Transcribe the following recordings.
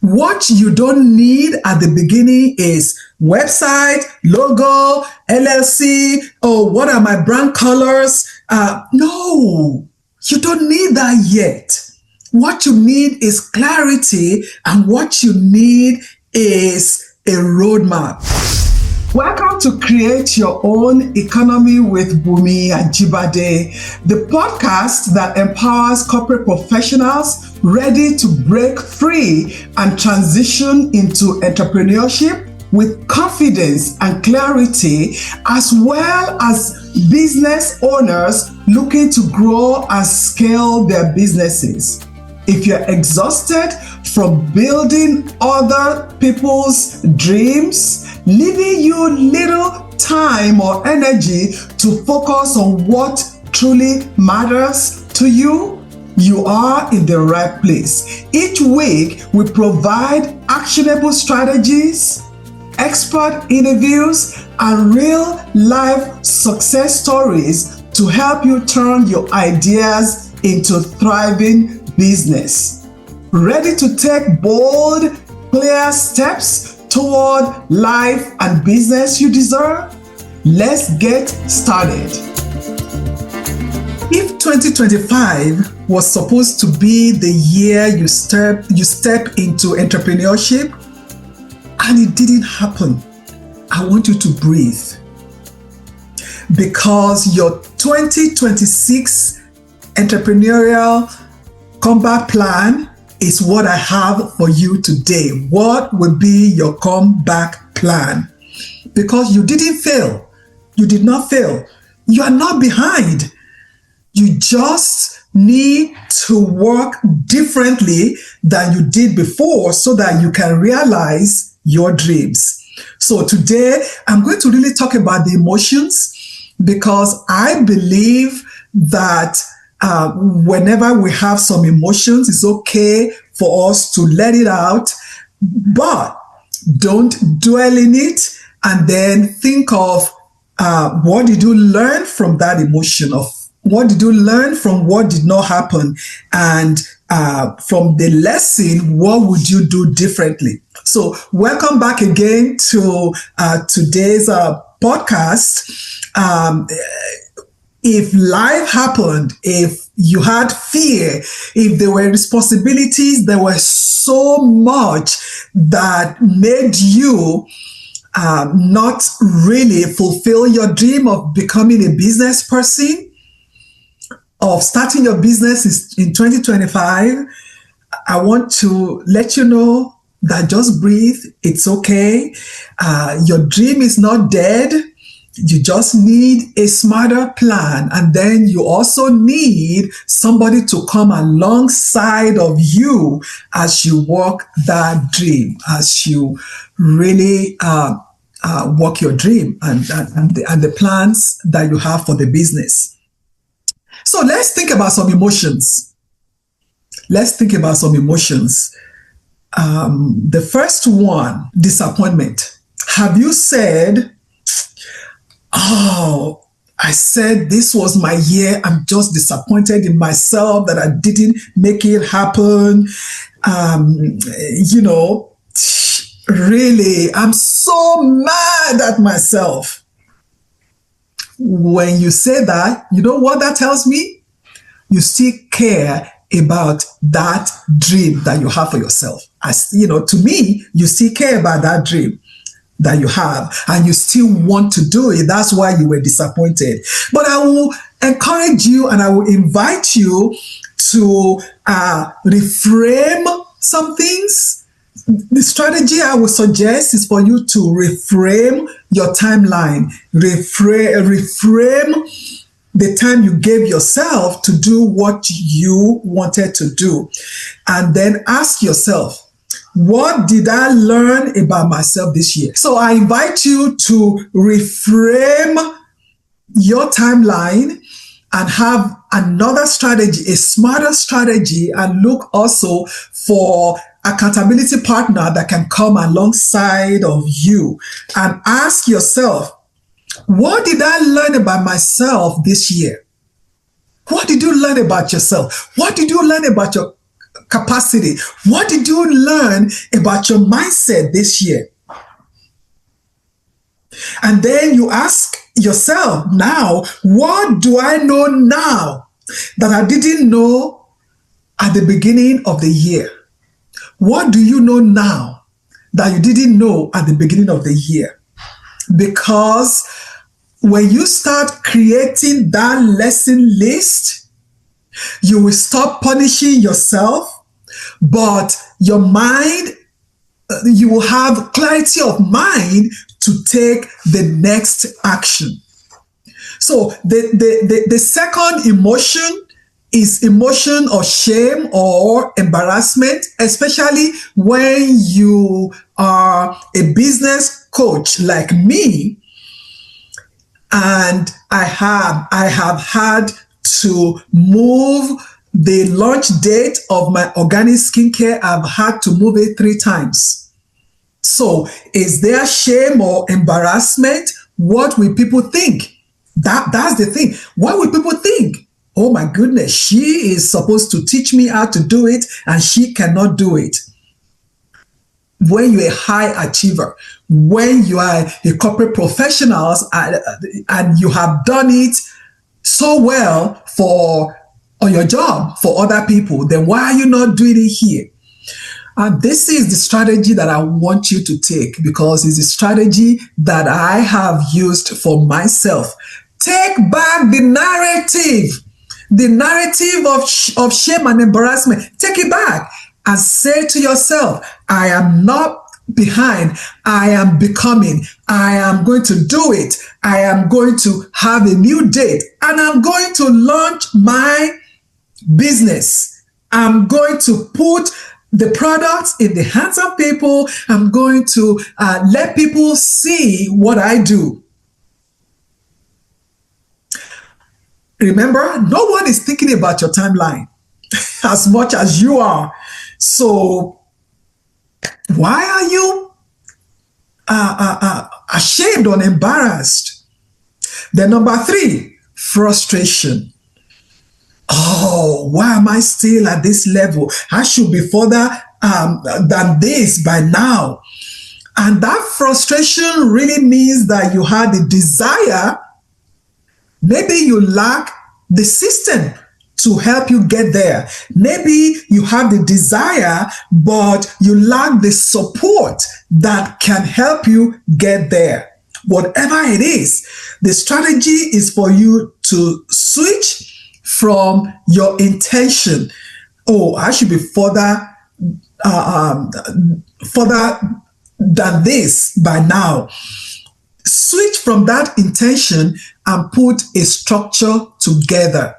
What you don't need at the beginning is website, logo, LLC, oh, what are my brand colors? No, you don't need that yet. What you need is clarity, and what you need is a roadmap. Welcome to Create Your Own Economy with Bunmi Ajibade, the podcast that empowers corporate professionals ready to break free and transition into entrepreneurship with confidence and clarity, as well as business owners looking to grow and scale their businesses. If you're exhausted from building other people's dreams, leaving you little time or energy to focus on what truly matters to you, you are in the right place. Each week, we provide actionable strategies, expert interviews, and real-life success stories to help you turn your ideas into thriving business. Ready to take bold, clear steps toward life and business you deserve? Let's get started. If 2025 was supposed to be the year you step into entrepreneurship and it didn't happen, I want you to breathe, because your 2026 entrepreneurial comeback plan is what I have for you today. What will be your comeback plan? Because you didn't fail. You did not fail. You are not behind. You just need to work differently than you did before so that you can realize your dreams. So today, I'm going to really talk about the emotions, because I believe that whenever we have some emotions, it's okay for us to let it out, but don't dwell in it, and then think of what did you learn from that emotion, of what did you learn from what did not happen, and from the lesson, what would you do differently? So welcome back again to today's podcast. If life happened, if you had fear, if there were responsibilities, there was so much that made you not really fulfill your dream of becoming a business person, of starting your business in 2025, I want to let you know that just breathe. It's okay. Your dream is not dead. You just need a smarter plan. And then you also need somebody to come alongside of you as you walk that dream, as you really walk your dream and the plans that you have for the business. So let's think about some emotions. The first one, disappointment. Have you said, oh, I said this was my year, I'm just disappointed in myself that I didn't make it happen. Really, I'm so mad at myself. When you say that, you know what that tells me? You still care about that dream that you have for yourself. To me, you still care about that dream that you have, and you still want to do it. That's why you were disappointed. But I will encourage you, and I will invite you to reframe some things. The strategy I would suggest is for you to reframe your timeline, reframe the time you gave yourself to do what you wanted to do. And then ask yourself, what did I learn about myself this year? So I invite you to reframe your timeline and have another strategy, a smarter strategy, and look also for accountability partner that can come alongside of you, and ask yourself, what did I learn about myself this year? What did you learn about yourself? What did you learn about your capacity? What did you learn about your mindset this year? And then you ask yourself now, what do I know now that I didn't know at the beginning of the year? What do you know now that you didn't know at the beginning of the year? Because when you start creating that lesson list, you will stop punishing yourself, but your mind, you will have clarity of mind to take the next action. So the second emotion is emotion of shame or embarrassment, especially when you are a business coach like me, and I have had to move the launch date of my organic skincare. I've had to move it 3 times. So is there shame or embarrassment? What will people think? That's the thing. What will people think? Oh my goodness, she is supposed to teach me how to do it and she cannot do it. When you're a high achiever, when you are a corporate professional and you have done it so well on your job for other people, then why are you not doing it here? And this is the strategy that I want you to take, because it's a strategy that I have used for myself. Take back the narrative of shame and embarrassment. Take it back and say to yourself, I am not behind. I am becoming. I am going to do it. I am going to have a new date and I'm going to launch my business. I'm going to put the products in the hands of people. I'm going to let people see what I do. Remember, no one is thinking about your timeline as much as you are. So why are you ashamed or embarrassed? Then number 3, frustration. Oh, why am I still at this level? I should be further than this by now. And that frustration really means that you had the desire. Maybe you lack the system to help you get there. Maybe you have the desire, but you lack the support that can help you get there. Whatever it is, the strategy is for you to switch from your intention. Oh, I should be further than this by now. Switch from that intention and put a structure together.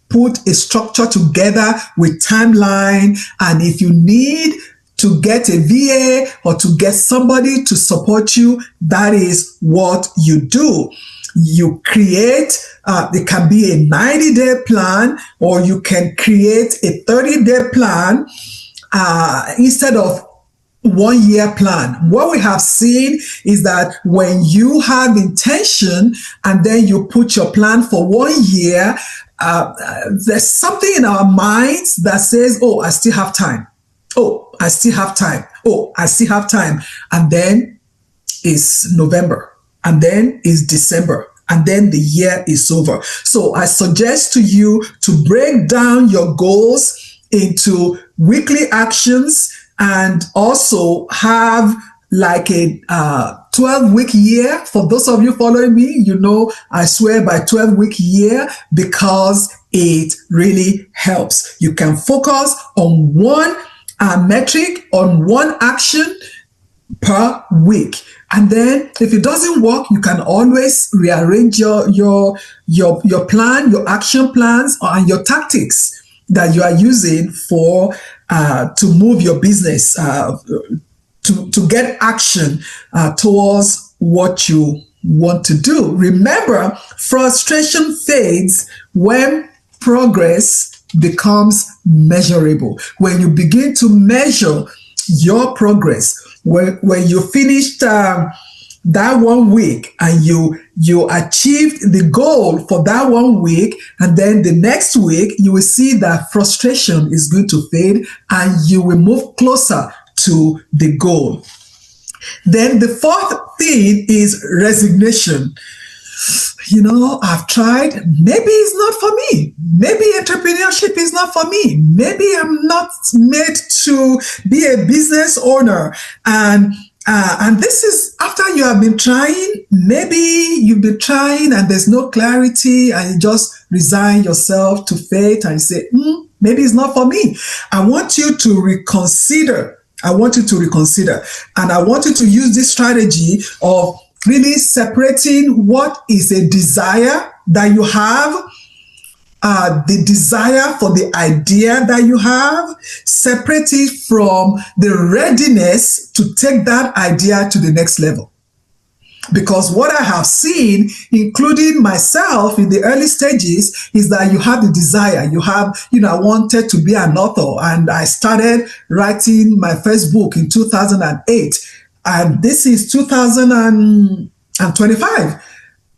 Put a structure together with timeline. And if you need to get a VA or to get somebody to support you, that is what you do. You create, it can be a 90-day plan, or you can create a 30-day plan instead of 1-year plan. What we have seen is that when you have intention and then you put your plan for 1 year, there's something in our minds that says, oh, I still have time. Oh, I still have time. Oh, I still have time. And then it's November. And then it's December. And then the year is over. So I suggest to you to break down your goals into weekly actions, and also have like a 12-week year. For those of you following me, you know I swear by 12-week year because it really helps. You can focus on one metric, on one action per week. And then if it doesn't work, you can always rearrange your plan, your action plans, and your tactics that you are using for to move your business, to get action towards what you want to do. Remember, frustration fades when progress becomes measurable. When you begin to measure your progress, when you finished that 1 week and you achieved the goal for that 1 week, and then the next week you will see that frustration is going to fade and you will move closer to the goal. Then the fourth thing is resignation. I've tried. Maybe it's not for me. Maybe entrepreneurship is not for me. Maybe I'm not made to be a business owner. And this is after you have been trying. Maybe you've been trying and there's no clarity and you just resign yourself to fate and say, maybe it's not for me. I want you to reconsider. And I want you to use this strategy of really separating what is a desire that you have, the desire for the idea that you have, separate it from the readiness to take that idea to the next level. Because what I have seen, including myself in the early stages, is that you have the desire. You have, I wanted to be an author, and I started writing my first book in 2008. And this is 2025.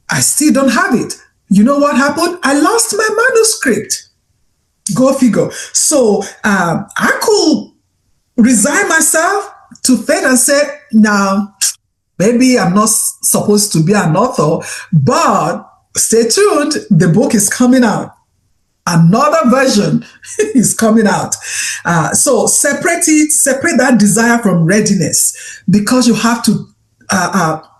I still don't have it. You know what happened? I lost my manuscript. Go figure. So I could resign myself to fate and say, now, maybe I'm not supposed to be an author, but stay tuned. The book is coming out. Another version is coming out. So separate that desire from readiness, because you have to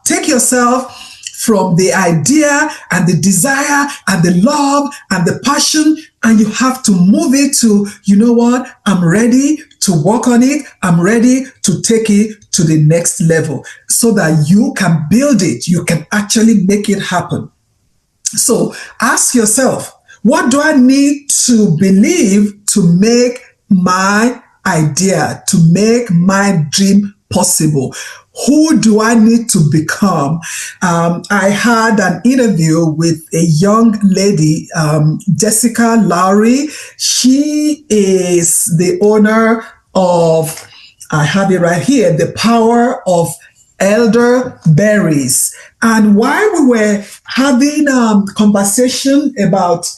take yourself from the idea and the desire and the love and the passion, and you have to move it to, I'm ready to work on it. I'm ready to take it to the next level so that you can build it. You can actually make it happen. So ask yourself, what do I need to believe to make my idea, to make my dream possible? Who do I need to become? I had an interview with a young lady, Jessica Lowry. She is the owner of, I have it right here, The Power of Elderberries. And while we were having conversation about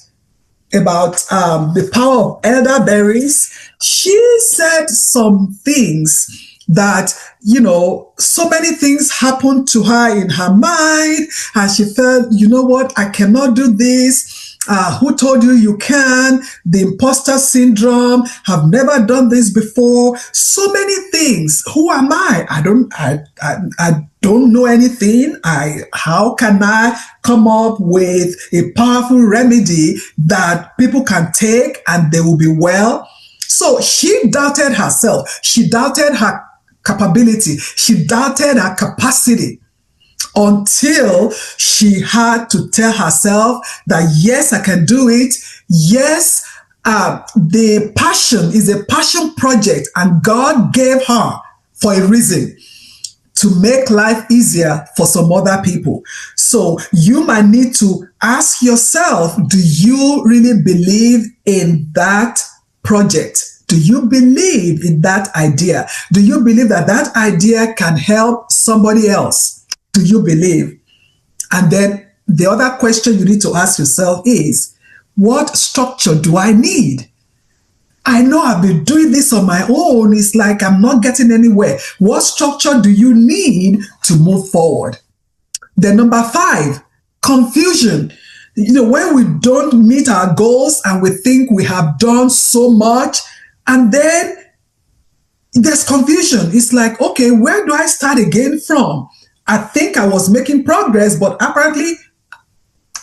the power of elderberries, she said some things that, so many things happened to her in her mind, and she felt, I cannot do this. Who told you can? The imposter syndrome. Have never done this before. So many things. Who am I? I don't know anything. How can I come up with a powerful remedy that people can take and they will be well? So she doubted herself. She doubted her capability. She doubted her capacity, until she had to tell herself that, yes, I can do it. Yes, the passion is a passion project, and God gave her for a reason, to make life easier for some other people. So you might need to ask yourself, do you really believe in that project? Do you believe in that idea? Do you believe that that idea can help somebody else? Do you believe? And then the other question you need to ask yourself is, what structure do I need? I know I've been doing this on my own. It's like I'm not getting anywhere. What structure do you need to move forward? Then number 5, confusion. When we don't meet our goals and we think we have done so much, and then there's confusion. It's like, okay, where do I start again from? I think I was making progress, but apparently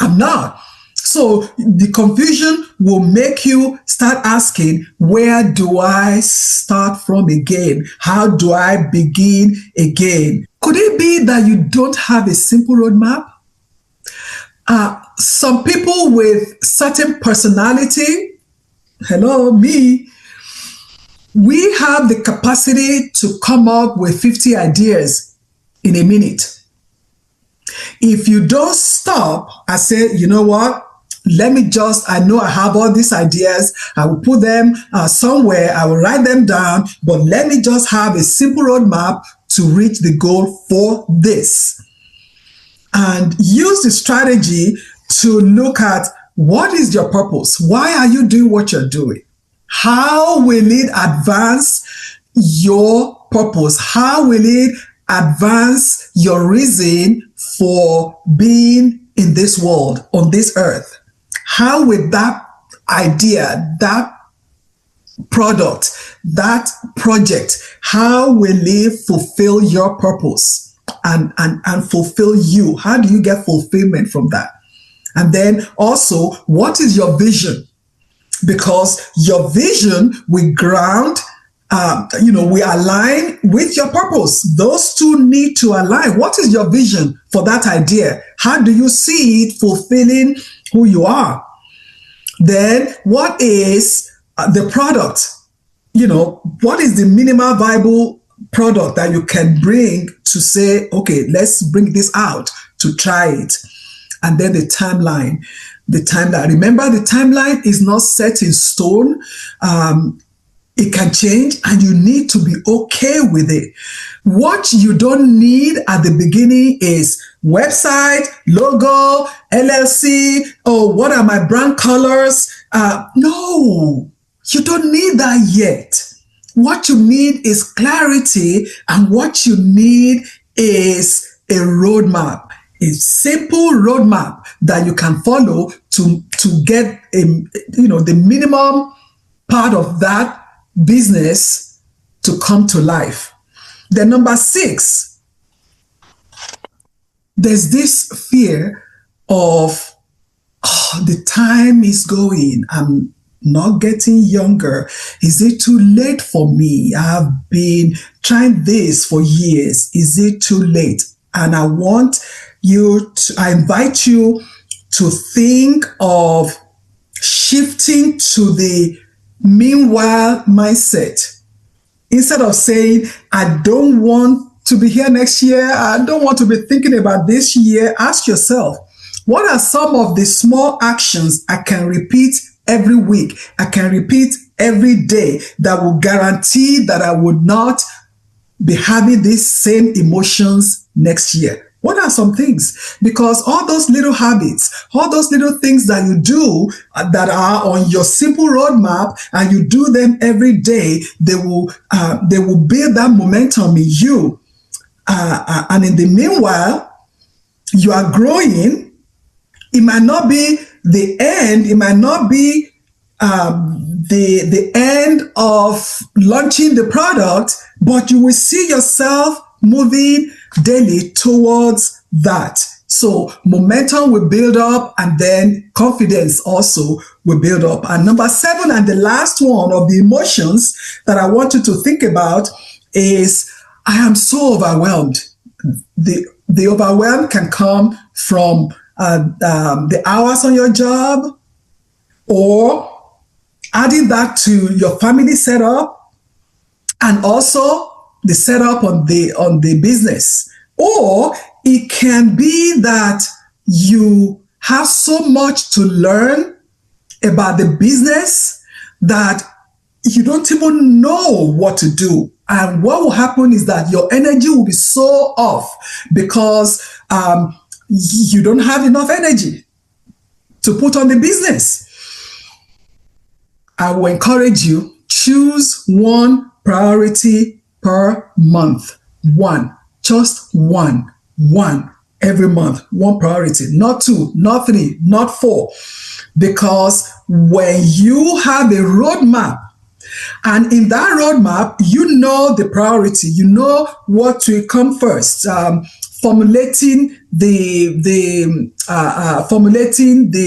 I'm not. So the confusion will make you start asking, where do I start from again? How do I begin again? Could it be that you don't have a simple roadmap? Some people with certain personality, hello, me, we have the capacity to come up with 50 ideas in a minute. If you don't stop and say, you know what, I know I have all these ideas, I will put them somewhere, I will write them down, but let me just have a simple roadmap to reach the goal for this. and use the strategy to look at what is your purpose? Why are you doing what you're doing? How will it advance your purpose? How will it advance your reason for being in this world, on this earth? How will that idea, that product, that project, how will it fulfill your purpose and fulfill you? How do you get fulfillment from that? And then also, what is your vision? Because your vision will ground, we align with your purpose. Those two need to align. What is your vision for that idea? How do you see it fulfilling who you are? Then what is the product? What is the minimal viable product that you can bring to say, okay, let's bring this out to try it? And then the timeline. Remember, the timeline is not set in stone. It can change, and you need to be okay with it. What you don't need at the beginning is website, logo, LLC, what are my brand colors? No, you don't need that yet. What you need is clarity, and what you need is a roadmap. A simple roadmap that you can follow to get the minimum part of that business to come to life. Then number 6, there's this fear of the time is going. I'm not getting younger. Is it too late for me? I've been trying this for years. Is it too late? And I invite you to think of shifting to the meanwhile mindset. Instead of saying, I don't want to be here next year, I don't want to be thinking about this year, ask yourself, what are some of the small actions I can repeat every week, I can repeat every day that will guarantee that I would not be having these same emotions next year? What are some things? Because all those little habits, all those little things that you do that are on your simple roadmap, and you do them every day, they will build that momentum in you. And in the meanwhile, you are growing. It might not be the end. It might not be the end of launching the product, but you will see yourself moving daily towards that. So momentum will build up, and then confidence also will build up. And number 7, and the last one of the emotions that I want you to think about is, I am so overwhelmed. The overwhelm can come from the hours on your job, or adding that to your family setup, and also the setup on the business. Or it can be that you have so much to learn about the business that you don't even know what to do. And what will happen is that your energy will be so off because you don't have enough energy to put on the business. I will encourage you, choose one priority per month. One, just one every month, one priority, not 2, not 3, not 4. Because when you have a roadmap, and in that roadmap, you know the priority, you know what will come first. Formulating the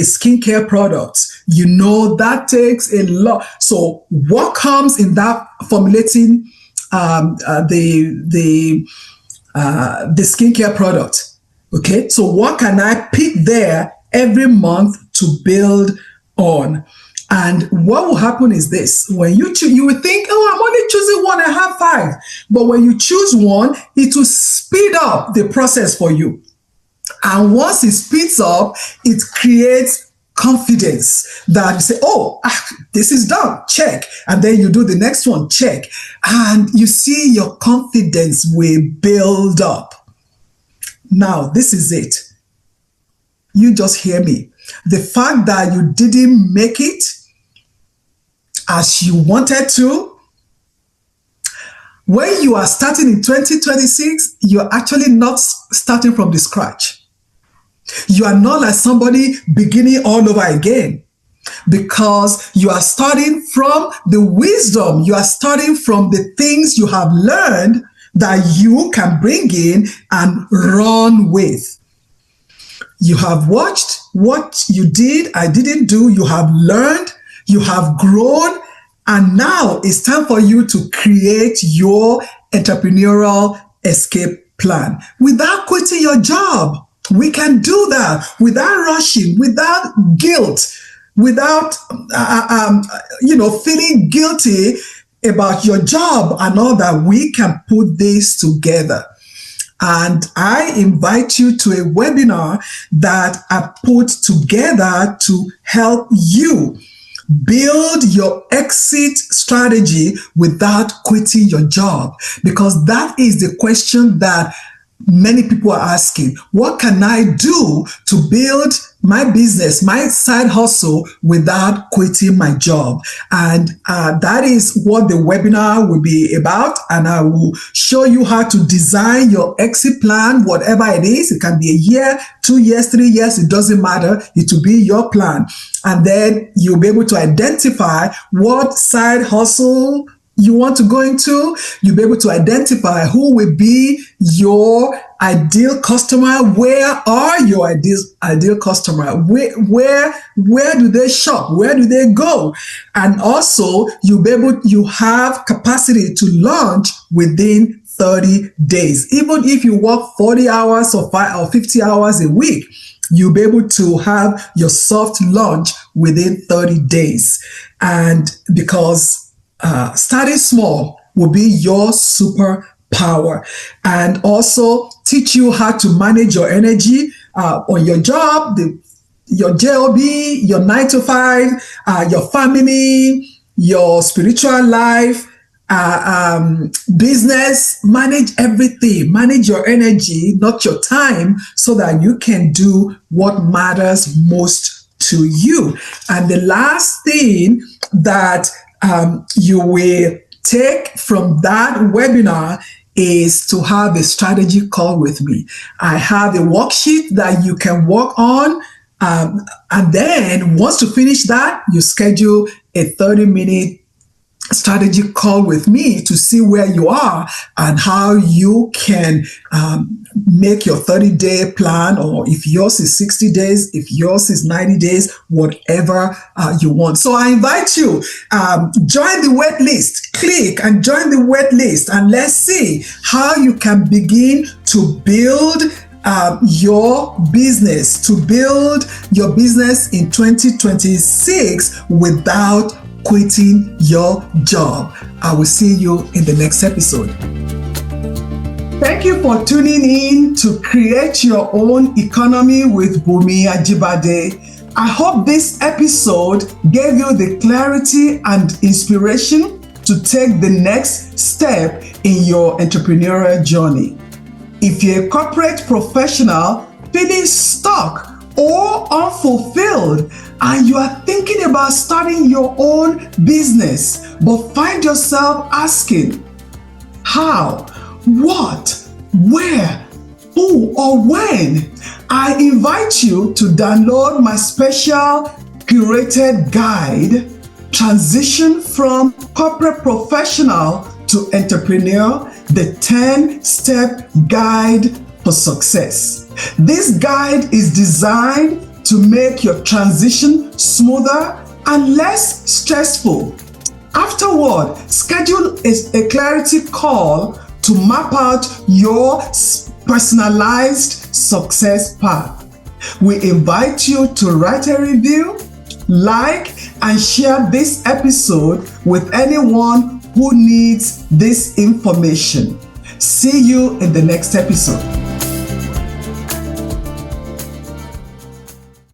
skincare products, you know that takes a lot. So what comes in that formulating the skincare product? Okay, so what can I pick there every month to build on? And what will happen is this: when you choose, you will think, oh, I'm only choosing one, I have 5. But when you choose one, it will speed up the process for you. And once it speeds up, it creates confidence that you say, oh, this is done, check. And then you do the next one, check. And you see your confidence will build up. Now, this is it. you just hear me. The fact that you didn't make it as you wanted to, when you are starting in 2026, you're actually not starting from the scratch. You are not like somebody beginning all over again, because you are starting from the wisdom, you are starting from the things you have learned that you can bring in and run with. You have watched what you did, I didn't do, you have learned, you have grown, and now it's time for you to create your entrepreneurial escape plan without quitting your job. We can do that without rushing, without guilt, without feeling guilty about your job and all that. We can put this together. And I invite you to a webinar that I put together to help you build your exit strategy without quitting your job, because that is the question that many people are asking. What can I do to build my business, my side hustle, without quitting my job? And that is what the webinar will be about. And I will show you how to design your exit plan, whatever it is. It can be a year, 2 years, 3 years. It doesn't matter. It will be your plan. And then you'll be able to identify what side hustle you want to go into. You'll be able to identify who will be your ideal customer. Where are your ideal customer? Where do they shop? Where do they go? And also, you have capacity to launch within 30 days. Even if you work 40 hours or 50 hours a week, you'll be able to have your soft launch within 30 days. And because starting small will be your superpower, and also teach you how to manage your energy on your job, your job, your 9 to 5, your family, your spiritual life, business. Manage everything. Manage your energy, not your time, so that you can do what matters most to you. And the last thing that you will take from that webinar is to have a strategy call with me. I have a worksheet that you can work on. And then once you finish that, you schedule a 30-minute strategy call with me to see where you are and how you can make your 30-day plan, or if yours is 60 days, if yours is 90 days, whatever you want. So I invite you, join the wait list. Click and join the wait list, and let's see how you can begin to build your business in 2026 without quitting your job. I will see you in the next episode. Thank you for tuning in to Create Your Own Economy with Bunmi Ajibade. I hope this episode gave you the clarity and inspiration to take the next step in your entrepreneurial journey. If you're a corporate professional feeling stuck or unfulfilled, and you are thinking about starting your own business, but find yourself asking, how, what, where, who, or when, I invite you to download my special curated guide, Transition from Corporate Professional to Entrepreneur, the 10-step guide for success. This guide is designed to make your transition smoother and less stressful. Afterward, schedule a clarity call to map out your personalized success path. We invite you to write a review, like, and share this episode with anyone who needs this information. See you in the next episode.